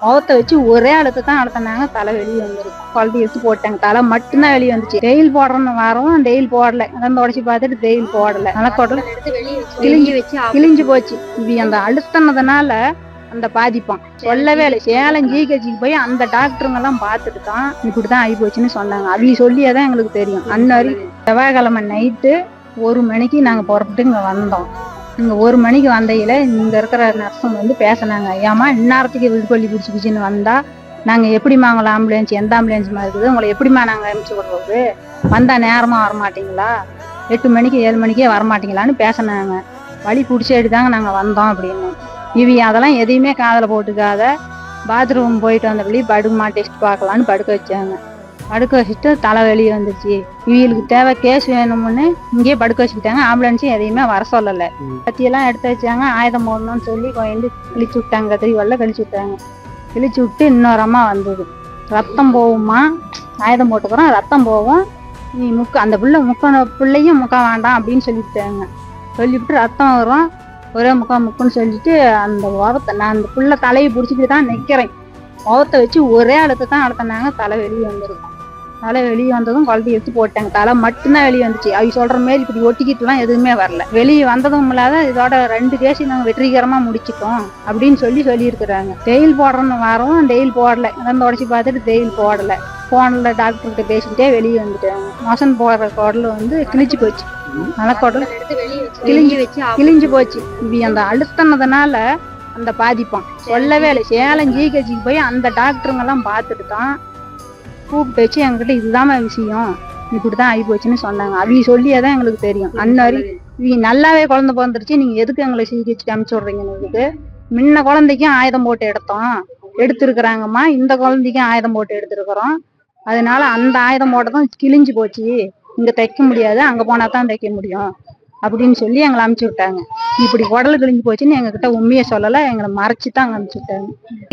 முகத்தை வச்சு ஒரே அழுத்த தான் அழுத்தினாங்க. தலை வெளியே வந்துருக்கு. குழந்தை எடுத்து போட்டாங்க. தலை மட்டும்தான் வெளியே வந்துச்சு. டெயில் போடுறன்னு வரவும் டெயில் போடல. அதான் தொடச்சி பார்த்துட்டு டெயில் போடல. மலைக்கோட்டல கிழிஞ்சு போச்சு. இது அந்த அழுத்தினதுனால அந்த பாதிப்பான் சொல்லவே இல்லை. சேலம் ஜிஹெச்சுக்கு போய் அந்த டாக்டருங்க எல்லாம் பார்த்துட்டு தான் இப்படிதான் ஆகி போச்சுன்னு சொன்னாங்க. அவங்க சொல்லியாதான் எங்களுக்கு தெரியும். அன்னவரி செவ்வாய்க்கிழமை நைட்டு 1 மணிக்கு நாங்க புறப்பட்டு இங்க வந்தோம். இங்க 1 மணிக்கு வந்தையில இங்க இருக்கிற நர்ஸுங்க வந்து பேசினாங்க. ஏமா இந்நேரத்துக்கு விழுக்கொல்லி பிடிச்சிக்கிச்சின்னு வந்தா நாங்க எப்படிமா உங்களை ஆம்புலன்ஸ் எந்த ஆம்புலன்ஸுமா இருக்குது, உங்களை எப்படிமா நாங்க அனுப்பிச்சு விடுறது, வந்தா நேரமா வரமாட்டீங்களா, 8 மணிக்கு 7 மணிக்கே வரமாட்டீங்களான்னு பேசினாங்க. வழி பிடிச்சிட்டு தாங்க நாங்க வந்தோம் அப்படின்னு. அதெல்லாம் எதையுமே காதல போட்டுக்காத. பாத்ரூம் போயிட்டு வந்தபடி படுமா டெஸ்ட் பார்க்கலான்னு படுக்க வச்சாங்க. படுக்க வச்சுட்டு தலை வெளியே வந்துருச்சு. இவங்களுக்கு தேவை கேஸ் வேணும்னு இங்கேயே படுக்க வச்சுக்கிட்டாங்க. ஆம்புலன்ஸும் எதையுமே வர சொல்லலை. பத்தியெல்லாம் எடுத்து வச்சாங்க. ஆயுதம் போடணும்னு சொல்லி கொஞ்சம் கிழிச்சு விட்டாங்க. கத்திரிவல்ல கழிச்சு விட்டாங்க. கிழிச்சு விட்டு இன்னொரு அம்மா வந்தது. ரத்தம் போகுமா, ஆயுதம் போட்டுக்கிறோம், ரத்தம் போகும், நீ அந்த பிள்ளையும் முக்க வேண்டாம் அப்படின்னு சொல்லிவிட்டாங்க. சொல்லிவிட்டு ரத்தம் வரும், ஒரே முக்குன்னு சொல்லிட்டு அந்த உரத்தை நான் அந்த புள்ள தலையை பிடிச்சிட்டு தான் நிற்கிறேன். முகத்தை வச்சு ஒரே அழுத்த தான் அழுத்தினாங்க. தலை வெளியே வந்துருக்கும். தலை வெளியே வந்ததும் குழந்தைய எடுத்து போட்டாங்க. தலை மட்டும்தான் வெளியே வந்துச்சு. அவங்க சொல்ற மாரி இப்படி ஒட்டிக்கிட்டுலாம் எதுவுமே வரல. வெளியே வந்ததும் இல்லாத இதோட 2 கேஸ் நாங்கள் வெற்றிகரமா முடிச்சிட்டோம் அப்படின்னு சொல்லியிருக்கிறாங்க. டெயில் போடுறன்னு வரவும் டெயில் போடல. அதான் தொடச்சி பார்த்துட்டு டெயில் போடல. போன்ல டாக்டர்கிட்ட பேசிக்கிட்டே வெளியே வந்துட்டாங்க. மோசன் போடுற குடல் வந்து கிழிச்சு போச்சு. மலைக்கோட்டல் கிழிஞ்சு போச்சு. இது அந்த அழுத்தினதுனால அந்த பாதிப்பான் சொல்லவே இல்லை. சேலம் ஜிஹெச்சுக்கு போய் அந்த டாக்டருங்க எல்லாம் பார்த்துட்டு தான் கூப்பிட்டு வச்சு எங்ககிட்ட இதுதான் விஷயம், இப்படிதான் ஆகி போச்சுன்னு சொன்னாங்க. அவங்க சொல்லியாதான் எங்களுக்கு தெரியும். அன்னவரி இவங்க நல்லாவே குழந்தை பிறந்துருச்சு, நீங்க எதுக்கு எங்களை ஜிஹெச்சுக்கு அனுப்பிச்சு விடுறீங்கன்னு. முன்ன குழந்தைக்கும் ஆயுதம் போட்டு எடுத்திருக்கிறாங்கம்மா, இந்த குழந்தைக்கும் ஆயுதம் போட்டு எடுத்திருக்கிறோம். அதனால அந்த ஆயுதம் போட்டதும் கிழிஞ்சு போச்சு, இங்க தைக்க முடியாது, அங்க போனா தான் தைக்க முடியும் அப்படின்னு சொல்லி எங்களை அனுப்பிச்சு விட்டாங்க. இப்படி உடல் கிழிஞ்சு போச்சுன்னு எங்ககிட்ட உண்மையை சொல்லலை. எங்களை மறைச்சிதான் அங்க அனுப்பிச்சு விட்டாங்க.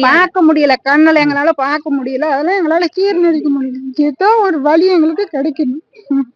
பார்க்க முடியல, கண்ணுல எங்களால பார்க்க முடியல. அதெல்லாம் எங்களால ஜீர்ணிக்க முடியல. ஏதோ ஒரு வழி எங்களுக்கு கிடைக்கணும்.